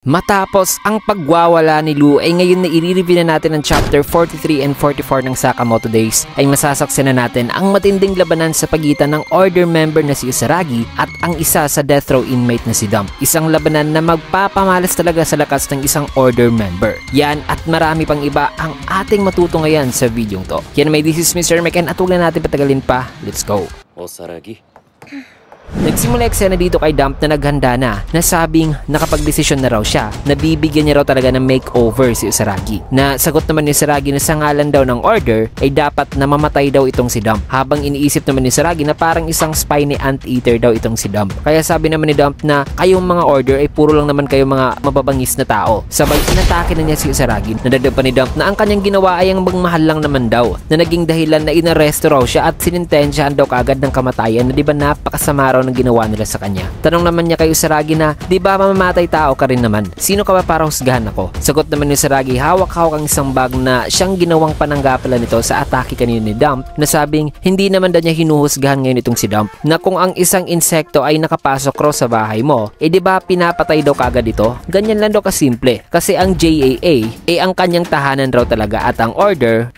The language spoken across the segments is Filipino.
Matapos ang pagwawala ni Lou ay ngayon na i-review na natin ang chapter 43 and 44 ng Sakamoto Days ay masasaksihan na natin ang matinding labanan sa pagitan ng Order member na si Usaragi at ang isa sa death row inmate na si Dump. Isang labanan na magpapamalas talaga sa lakas ng isang Order member. Yan at marami pang iba ang ating matutungayan sa videong to. Yan may this is Mr. Meken at huwag na natin patagalin pa. Let's go! Usaragi. Nagsimula eksena dito kay Dump na naghanda na sabing nakapagdesisyon na raw siya na bibigyan niya raw talaga ng makeover si Usaragi. Na sagot naman ni Usaragi na sa ngalan daw ng order ay dapat na mamatay daw itong si Dump. Habang iniisip naman ni Usaragi na parang isang spiny anteater daw itong si Dump. Kaya sabi naman ni Dump na kayong mga order ay puro lang naman kayo mga mababangis na tao. Sabay inatake na niya si Usaragi. Nadagdag pa ni Dump na ang kanyang ginawa ay ang magmahal lang naman daw na naging dahilan na inaresto raw siya at sinintensyahan daw kaagad ng kamatayan na di ba napakasama raw ng ginawa nila sa kanya. Tanong naman niya kay Usaragi na, di ba mamamatay tao ka rin naman? Sino ka ba para husgahan ako? Sagot naman ni Usaragi, hawak-hawak ang isang bag na siyang ginawang pananggapalan nito sa atake kanina ni Dump na sabing hindi naman daw niya hinuhusgahan ngayon itong si Dump na kung ang isang insekto ay nakapasok raw sa bahay mo, di ba pinapatay daw kagad ito? Ganyan lang daw kasimple. Kasi ang JAA ang kanyang tahanan raw talaga at ang order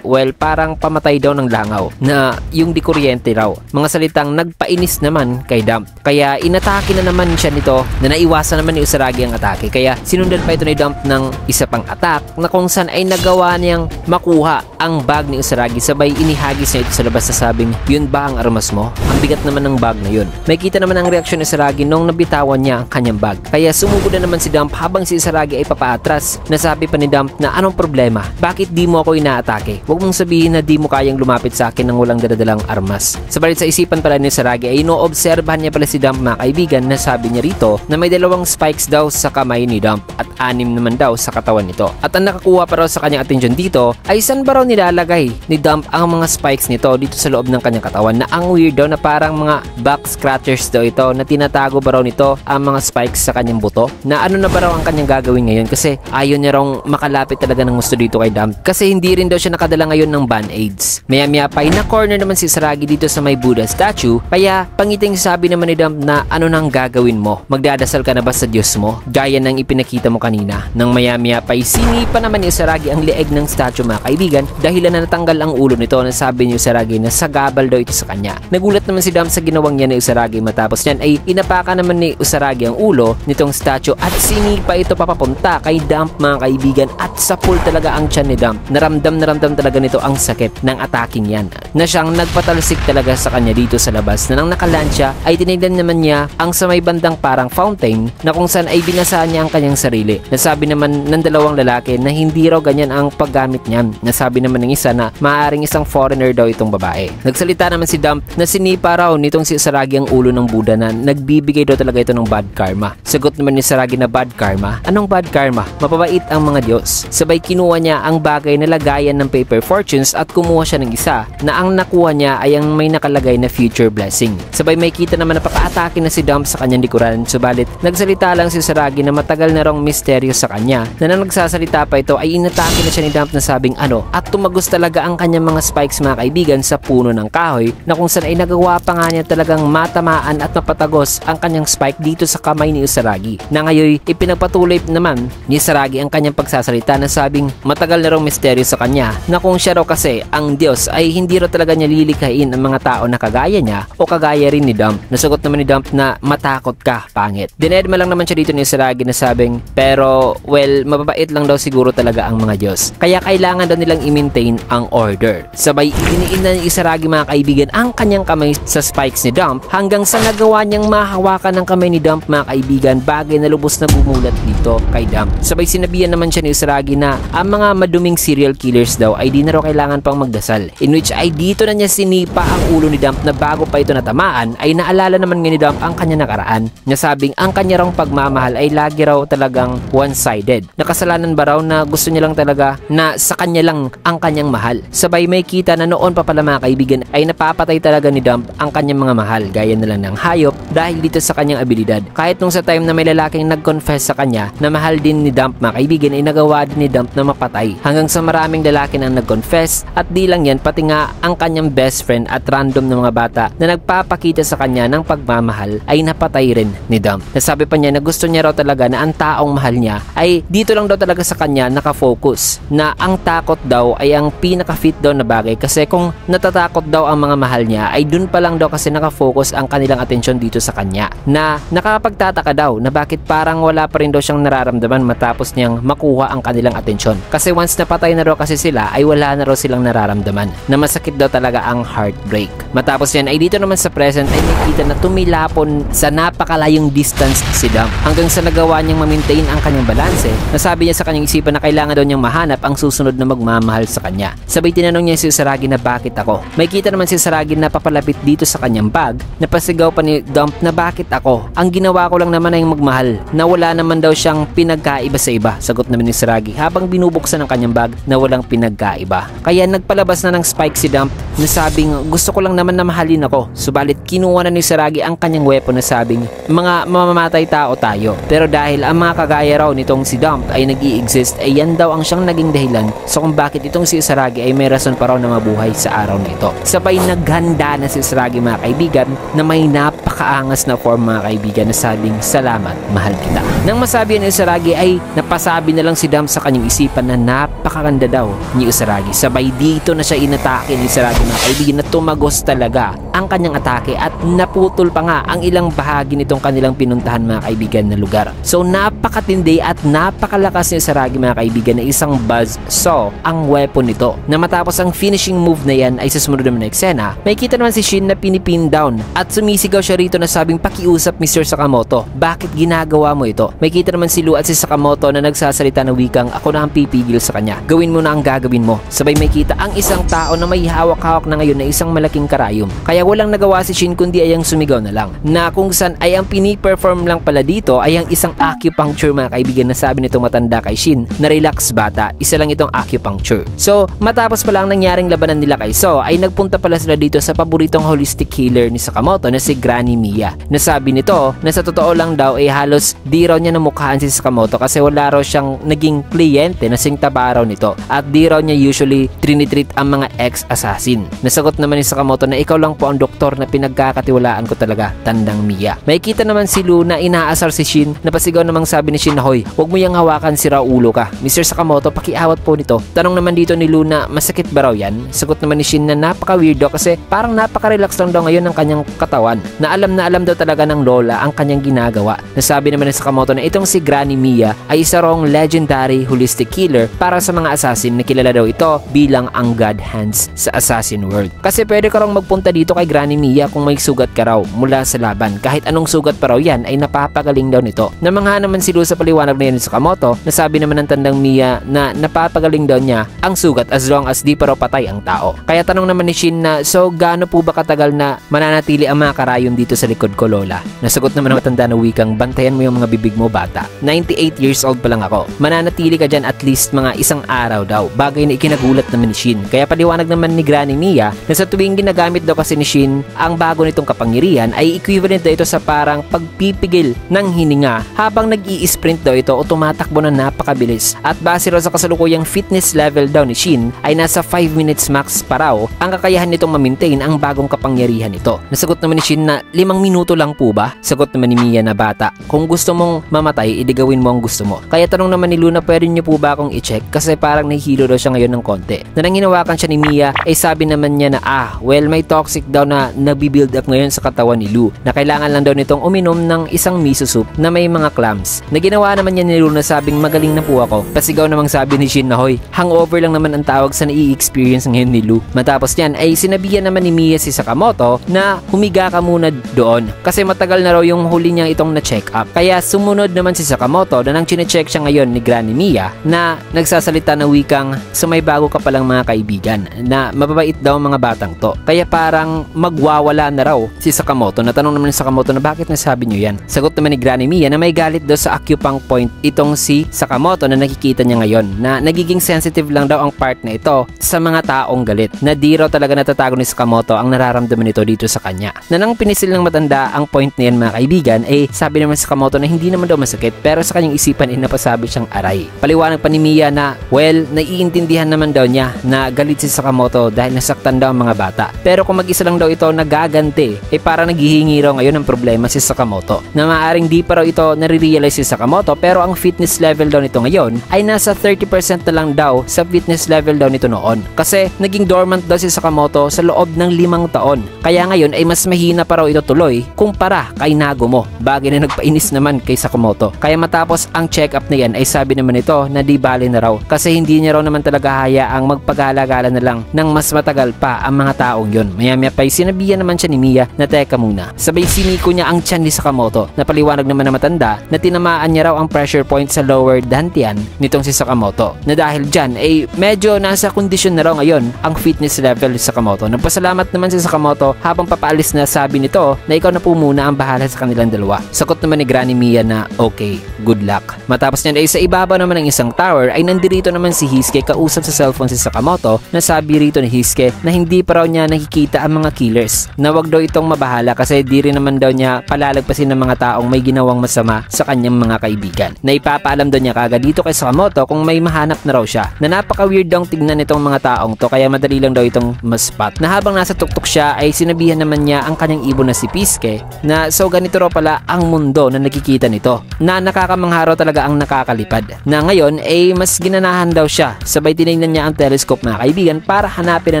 well parang pamatay daw ng langaw na yung di kuryente raw. Mga salitang nagpainis naman kay Dump. Kaya inatake na naman siya nito na naiwasan naman ni Usaragi ang atake. Kaya sinundan pa ito ni Dump ng isa pang attack na kung saan ay nagawa niyang makuha ang bag ni Usaragi sabay inihagis niya ito sa labas na sabing, yun ba ang armas mo? Ang bigat naman ng bag na yun. May kita naman ang reaksyon ni Usaragi nung nabitawan niya ang kanyang bag. Kaya sumugod na naman si Dump habang si Usaragi ay papaatras. Nasabi pa ni Dump na anong problema? Bakit di mo ako inaatake? Huwag mong sabihin na di mo kayang lumapit sa akin ng walang dadadalang armas. Sabalit sa isipan pala ni Usaragi ay inoobserbahan niya pala si Dump mga kaibigan na sabi niya rito na may 2 spikes daw sa kamay ni Dump at 6 naman daw sa katawan nito. At ang nakakuha pa raw sa kanyang atensyon dito ay saan ba raw nilalagay ni Dump ang mga spikes nito dito sa loob ng kanyang katawan na ang weird daw na parang mga back scratchers daw ito na tinatago ba raw nito ang mga spikes sa kanyang buto na ano na ba raw ang kanyang gagawin ngayon kasi ayaw niya raw makalapit talaga ng gusto dito kay Dump kasi hindi rin daw siya nakadala ngayon ng band-aids. Maya-maya pa na corner naman si Usaragi dito sa may Buddha statue kaya pangiting sabi naman ni Dump na ano nang gagawin mo? Magdadasal ka na ba sa Diyos mo? Gaya ng ipinakita mo kanina. Nang maya-maya pa sinipa naman ni Usaragi ang leeg ng statue mga kaibigan dahilan na natanggal ang ulo nito na sabi ni Usaragi na sagabal daw ito sa kanya. Nagulat naman si Dump sa ginawang niya ni Usaragi matapos niyan ay inapaka naman ni Usaragi ang ulo nitong statue at sinipa ito papapunta kay Dump mga kaibigan at sa full talaga ang tiyan ni Dump. Naramdam talaga nito ang sakit ng ataking yan na siyang nagpatalsik talaga sa kanya dito sa labas na nang nakalansya ay tinignan naman niya ang sa may bandang parang fountain na kung saan ay binasaan niya ang kanyang sarili. Nasabi naman ng 2 lalaki na hindi raw ganyan ang paggamit niya. Nasabi naman ng isa na maaaring isang foreigner daw itong babae. Nagsalita naman si Dump na sinipa raw nitong si Usaragi ang ulo ng Buddha na nagbibigay daw talaga ito ng bad karma. Sagot naman ni Usaragi na bad karma? Anong bad karma? Mapabait ang mga Diyos. Sabay kinuha niya ang bagay na lagayan ng paper fortunes at kumuha siya ng isa na ang nakuha niya ay ang may nakalagay na future blessing. Sabay may kita naman na paka-atake na si Dump sa kanyang likuran subalit nagsalita lang si Usaragi na matagal na rong misteryo sa kanya na nang nagsasalita pa ito ay inatake na siya ni Dump na sabing ano at tumagos talaga ang kanyang mga spikes mga kaibigan sa puno ng kahoy na kung saan ay nagawa pa nga niya talagang matamaan at mapatagos ang kanyang spike dito sa kamay ni Usaragi na ngayon ipinagpatuloy naman ni Usaragi ang kanyang pagsasalita na sabing matagal na rong misteryo sa kanya na kung siya raw kasi ang Diyos ay hindi raw talaga niya lilikhain ang mga tao na kagaya niya o kagaya rin ni Dump. Nasagot naman ni Dump na matakot ka, pangit. Dinedma lang naman siya dito ni Usaragi na sabing pero well mababait lang daw siguro talaga ang mga Diyos kaya kailangan daw nilang i-maintain ang order. Sabay idiniin na ni Usaragi mga kaibigan ang kanyang kamay sa spikes ni Dump hanggang sa nagawa niyang mahawakan ng kamay ni Dump mga kaibigan bagay na lubos na bumulat dito kay Dump. Sabay sinabihan naman siya ni Usaragi na ang mga maduming serial killers daw ay di na raw kailangan pang magdasal in which ay dito na niya sinipa ang ulo ni Dump na bago pa ito natamaan ay naalala naman nga ni Dump ang kanya nakaraan. Nasabing ang kanya raw pagmamahal ay lagi raw talagang one-sided. Nakasalanan ba raw na gusto niya lang talaga na sa kanya lang ang kanyang mahal. Sabay may kita na noon pa pala mga kaibigan ay napapatay talaga ni Dump ang kanyang mga mahal gaya na lang ng hayop dahil dito sa kanyang abilidad. Kahit nung sa time na may lalaking nag-confess sa kanya na mahal din ni Dump mga kaibigan ay nagawa din ni Dump na mapatay hanggang sa maraming lalaki na nag-confess at di lang yan pati nga ang kanyang best friend at random na mga bata na nagpapakita sa sa kanya ng pagmamahal ay napatay rin ni Dump. Nasabi pa niya na gusto niya raw talaga na ang taong mahal niya ay dito lang daw talaga sa kanya nakafocus, na ang takot daw ay ang pinaka-fit daw na bagay, kasi kung natatakot daw ang mga mahal niya ay dun pa lang daw kasi nakafocus ang kanilang atensyon dito sa kanya, na nakakapagtataka daw na bakit parang wala pa rin daw siyang nararamdaman matapos niyang makuha ang kanilang atensyon, kasi once napatay na raw kasi sila ay wala na raw silang nararamdaman, na masakit daw talaga ang heartbreak. Matapos yan ay dito naman sa present ay nakita na tumilapon sa napakalayong distance si Dump, hanggang sa nagawa niyang ma-maintain ang kanyang balanse. Nasabi niya sa kanyang isipan na kailangan daw niyang mahanap ang susunod na magmamahal sa kanya. Sabay tinanong niya si Usaragi na bakit ako. May kita naman si Usaragi na papalapit dito sa kanyang bag, napasigaw pa ni Dump na bakit ako. Ang ginawa ko lang naman ay magmahal, na wala naman daw siyang pinagkaiba sa iba. Sagot naman ni Usaragi habang binubuksan ang kanyang bag na walang pinagkaiba. Kaya nagpalabas na ng spike si Dump na sabing gusto ko lang naman na mahalin ako. Subalit kinuha na ni Usaragi ang kanyang weapon na sabing mga mamamatay tao tayo. Pero dahil ang mga kagaya raw nitong si Dump ay nag-i-exist, ay yan daw ang siyang naging dahilan so kung bakit itong si Usaragi ay may rason pa raw na mabuhay sa araw na ito. Sabay naghanda na si Usaragi mga kaibigan na may napakaangas na form mga kaibigan na sabing salamat, mahal kita. Nang masabi ni Usaragi ay napasabi na lang si Dump sa kanyang isipan na napakaganda daw ni Usaragi. Sabay dito na siya inatake ni Usaragi mga kaibigan na tumagos talaga ang kanyang atake at naputol pa nga ang ilang bahagi nitong kanilang pinuntahan mga kaibigan na lugar. So napakatindi at napakalakas ni Usaragi mga kaibigan na isang buzzsaw ang weapon nito, na matapos ang finishing move na yan ay sa sumunod naman na eksena may kita naman si Shin na pinipin down at sumisigaw siya rito na sabing pakiusap Mr. Sakamoto, bakit ginagawa mo ito? May kita naman si Lu at si Sakamoto na nagsasalita na wikang ako na ang pipigil sa kanya, gawin mo na ang gagawin mo. Sabay may kita ang isang tao na may hawak-hawak na ngayon na isang malaking karayom, kaya walang nagawa si Shin kundi ay ang sumigaw na lang, na kung saan ay ang pini-perform lang pala dito ay ang isang acupuncture mga kaibigan na sabi nitong matanda kay Shin na relax bata, isa lang itong acupuncture. So matapos pa lang nangyaring labanan nila kay So ay nagpunta pala sila dito sa paboritong holistic healer ni Sakamoto na si Granny Mia, na sabi nito na sa totoo lang daw ay halos di raw niya namukhaan si Sakamoto kasi wala raw siyang naging kliyente na singtaba raw nito at di raw niya usually trinitreat ang mga ex-assassin. Nasagot naman ni Sakamoto na ikaw lang po ang doktor na pinagkakatiwalaan ko talaga, tandang Mia. May kita naman si Lu na inaasar si Shin, napasigaw namang sabi ni Shin na hoy, huwag mo yang hawakan, sira ulo ka. Mr. Sakamoto, pakiawat po nito. Tanong naman dito ni Lu na masakit ba raw yan? Sagot naman ni Shin na napaka-weirdo kasi parang napaka-relax lang daw ngayon ng kanyang katawan, na alam daw talaga ng lola ang kanyang ginagawa. Nasabi naman ni Sakamoto na itong si Granny Mia ay isa rong legendary holistic healer para sa mga assassin, na kilala daw ito bilang ang God Hands sa assassin world. Kasi pwede ka raw magpunta dito kay Granny Mia kung may sugat ka raw mula sa laban. Kahit anong sugat pa raw yan ay napapagaling daw nito. Namangha naman si Lu sa paliwanag na yan sa Sakamoto, nasabi naman ng tandang Mia na napapagaling daw niya ang sugat as long as di pa raw patay ang tao. Kaya tanong naman ni Shin na so gaano po ba katagal na mananatili ang mga karayom dito sa likod ko, lola? Nasagot naman ng matanda na wikang bantayan mo yung mga bibig mo, bata. 98 years old pa lang ako. Mananatili ka dyan at least mga isang araw daw. Bagay na ikinagulat naman ni Shin. Kaya paliwanag naman ni Granny Mia na sa tuwing ginagamit daw kasi ni Shin ang bago nitong kapangyarihan ay equivalent daw ito sa parang pagpipigil ng hininga habang nag-i-sprint daw ito o tumatakbo na napakabilis. At base raw sa kasalukuyang fitness level daw ni Shin ay nasa 5 minutes max pa raw ang kakayahan nitong ma-maintain ang bagong kapangyarihan nito. Nasagot naman ni Shin na 5 minuto lang po ba? Sagot naman ni Mia na bata, kung gusto mong mamatay, idigawin mo ang gusto mo. Kaya tanong naman ni Luna, pwede niyo po ba akong i-check? Kasi parang nahihilo daw siya ngayon ng konti. Na nang hinawakan siya ni Mia ay sabi naman niya na well may toxic daw na nabibuild up ngayon sa katawan ni Lu, na kailangan lang daw nitong uminom ng isang miso soup na may mga clams. Na ginawa naman niya ni Lu na sabing magaling na po ako. Pasigaw namang sabi ni Shin na hoy, hangover lang naman ang tawag sa nai-experience ngayon ni Lu. Matapos niyan ay sinabihan naman ni Mia si Sakamoto na humiga ka muna doon kasi matagal na raw yung huli niya itong na-check up. Kaya sumunod naman si Sakamoto na nang chine-check siya ngayon ni Granny Mia na nagsasalita na wikang so may bago ka palang mga kaibigan na mababait daw mga batang to. Kaya parang magwawala na raw si Sakamoto. Natanong naman ni Sakamoto na bakit nasabi niyo yan? Sagot naman ni Granny Mia na may galit daw sa acupuncture point itong si Sakamoto na nakikita niya ngayon, na nagiging sensitive lang daw ang part na ito sa mga taong galit, na di raw talaga natatago ni Sakamoto ang nararamdaman nito dito sa kanya. Na nang pinisil ng matanda ang point na yan mga kaibigan sabi naman si Sakamoto na hindi naman daw masakit pero sa kanyang isipan ay napasabi siyang aray. Paliwanag pa ni Mia na naiintindihan naman daw niya na galit si Sakamoto dahil sinasaktan daw ang mga bata. Pero kung mag-isa lang daw ito nagaganti, para naghihingi raw ngayon ng problema si Sakamoto. Na maaaring di pa raw ito nare-realize si Sakamoto, pero ang fitness level daw nito ngayon ay nasa 30% na lang daw sa fitness level daw nito noon. Kasi naging dormant daw si Sakamoto sa loob ng 5 taon. Kaya ngayon ay mas mahina pa raw ito tuloy kumpara kay Nagumo. Bagay na nagpainis naman kay Sakamoto. Kaya matapos ang check-up na yan ay sabi naman ito na di bali na raw. Kasi hindi niya raw naman talaga hayaang magpagala-gala na lang ng mas matagal pa ang mga taong yun. Maya-maya pa sinabihan naman siya ni Mia na teka muna. Sabay siniko niya ang tiyan ni Sakamoto na paliwanag naman na matanda na tinamaan niya raw ang pressure point sa lower dantian nitong si Sakamoto. Na dahil dyan ay medyo nasa kondisyon na raw ngayon ang fitness level ni Sakamoto. Nagpasalamat naman si Sakamoto habang papaalis na sabi nito na ikaw na po muna ang bahala sa kanilang dalawa. Sagot naman ni Granny Mia na okay, good luck. Matapos niyan ay sa ibabaw naman ng isang tower ay nandirito naman si Hisuke kausap sa cellphone si Sakamoto na sabi rito ni Hisuke na hindi pa raw niya nakikita ang mga killers. Na wag daw itong mabahala kasi di rin naman daw niya palalagpasin ng mga taong may ginawang masama sa kanyang mga kaibigan. Na ipapaalam daw niya kagad dito kay Sakamoto kung may mahanap na raw siya. Na napaka-weird daw tignan itong mga taong to kaya madali lang daw itong ma-spot. Na habang nasa tuktok siya ay sinabihan naman niya ang kanyang ibon na si Pisuke na so ganito raw pala ang mundo na nakikita nito. Na nakakamangha raw talaga ang nakakalipad. Na ngayon ay mas ginanahan daw siya. Sabay tinignan niya ang telescope mga kaibigan para hanapin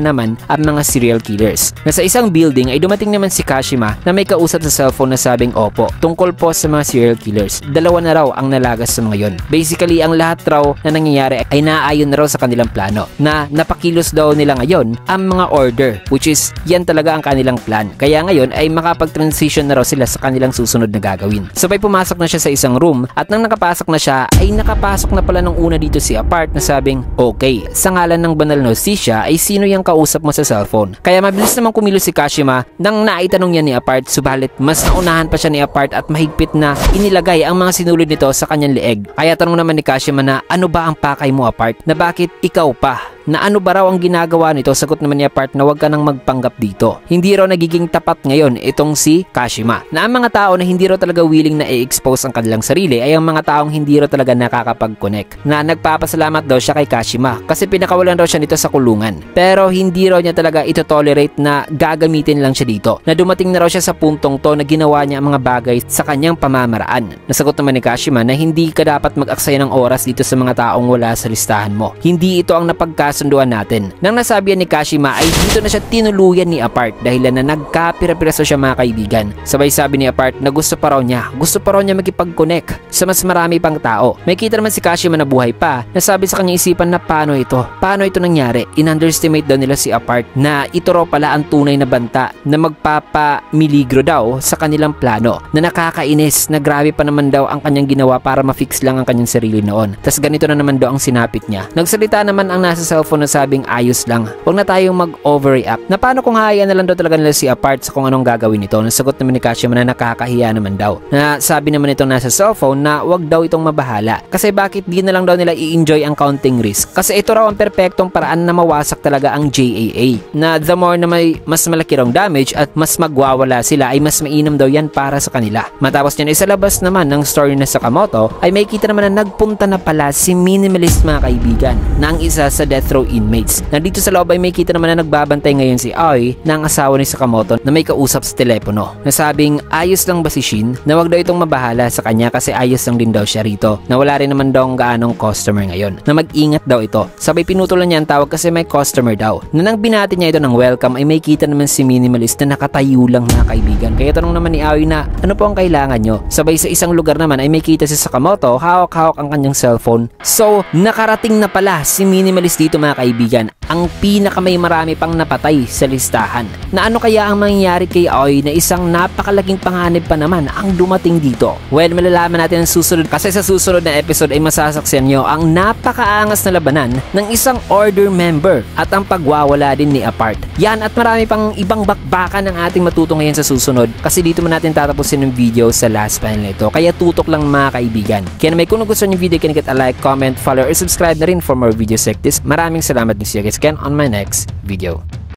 na naman ang mga serial killers. Na sa isang building ay dumating naman si Kashima na may kausap sa cellphone na sabing opo, tungkol po sa mga serial killers. 2 na raw ang nalagas sa mga yon. Basically ang lahat raw na nangyayari ay naaayon na raw sa kanilang plano. Na napakilos daw nila ngayon ang mga order, which is yan talaga ang kanilang plan. Kaya ngayon ay makapag-transition na raw sila sa kanilang susunod na gagawin. Sabay pumasok na siya sa isang room at nang nakapasok na siya ay nakapasok na pala nung una dito si Apart na sabing okay, sa ngalan ng banal na hustisya ay sino yung kausap mo sa cellphone. Kaya mabilis naman kumilos si Kashima nang naitanong niya ni Apart, subalit mas naunahan pa siya ni Apart at mahigpit na inilagay ang mga sinulid nito sa kanyang leeg. Kaya tanong naman ni Kashima na ano ba ang pakay mo Apart, na bakit ikaw pa? Na ano ba raw ang ginagawa nito? Sagot naman ni Apart na wag ka nang magpanggap dito. Hindi raw nagiging tapat ngayon itong si Kashima. Na ang mga tao na hindi raw talaga willing na i-expose ang kanilang sarili ay ang mga taong hindi raw talaga nakakapag-connect. Na nagpapasalamat daw siya kay Kashima kasi pinakawalan raw siya nito sa kulungan. Pero hindi raw niya talaga ito tolerate na gagamitin lang siya dito. Na dumating na raw siya sa puntong to na ginawa niya ang mga bagay sa kanyang pamamaraan. Nasagot naman ni Kashima na hindi ka dapat mag-aksaya ng oras dito sa mga taong wala sa listahan mo. Hindi ito ang napagkasunduan natin. Nang nasabihan ni Kashima ay dito na siya tinuluyan ni Apart dahil na nagkapira-piraso siya mga kaibigan. Sabay sabi ni Apart na gusto pa raw niya makipag-connect sa mas marami pang tao. May kita naman si Kashima na buhay pa, nasabi sa kanyang isipan na paano ito nangyari. In-underestimate daw nila si Apart na ito raw pala ang tunay na banta na magpapamiligro daw sa kanilang plano. Na nakakainis na grabe pa naman daw ang kanyang ginawa para ma-fix lang ang kanyang sarili noon. Tas ganito na naman daw ang sinapit niya. Nagsalita naman ang nasa cellphone na sabing ayos lang, huwag na tayong mag-overreact. Na paano kung hayaan na lang daw talaga nila si Apart sa kung anong gagawin nito. Nasagot naman ni Kashima na nakakahiya naman daw. Na sabi naman itong nasa cellphone na wag daw itong mabahala. Kasi bakit di na lang daw nila i-enjoy ang counting risk? Kasi ito raw ang perpektong paraan na mawasak talaga ang JAA. Na the more na may mas malaki raw damage at mas magwawala sila ay mas mainam daw yan para sa kanila. Matapos niyan ay sa labas naman ng story na Sakamoto ay may kita naman na nagpunta na pala si Minimalist mga kaibigan na ang isa sa death row inmates. Na dito sa loob ay may kita naman na nagbabantay ngayon si Aoi na ang asawa ni Sakamoto na may kausap sa telepono. Nasabing ayos lang ba si Shin? Na wag daw itong mabahala sa kanya kasi ayos lang din daw siya rito. Na wala rin naman daw ang gaanong customer ngayon. Na mag-ingat daw ito. Sabay pinutulan niya ang tawag kasi may customer daw. Na nang binati niya ito ng welcome ay may kita naman si Minimalist na nakatayo lang mga kaibigan. Kaya tanong naman ni Aoi na ano po ang kailangan nyo? Sabay sa isang lugar naman ay may kita si Sakamoto, hawak-hawak ang kanyang cellphone. So nakarating na pala si Minimalist dito mga kaibigan, ang pinakamay marami pang napatay sa listahan. Na ano kaya ang mangyayari kay Aoi na isang napakalaking panganib pa naman ang dumating dito? Well, malalaman natin ang susunod kasi sa susunod na episode ay masasaksihan nyo ang napakaangas na labanan ng isang order member at ang pagwawala din ni Apart. Yan at marami pang ibang bakbakan ang ating matuto ngayon sa susunod kasi dito mo natin tatapusin yung video sa last panel nito. Kaya tutok lang mga kaibigan. Kaya naman kung nagustuhan yung video, can get a like, comment, follow, or subscribe na rin for more videos like this. Maraming salamat din. See you guys again on my next video.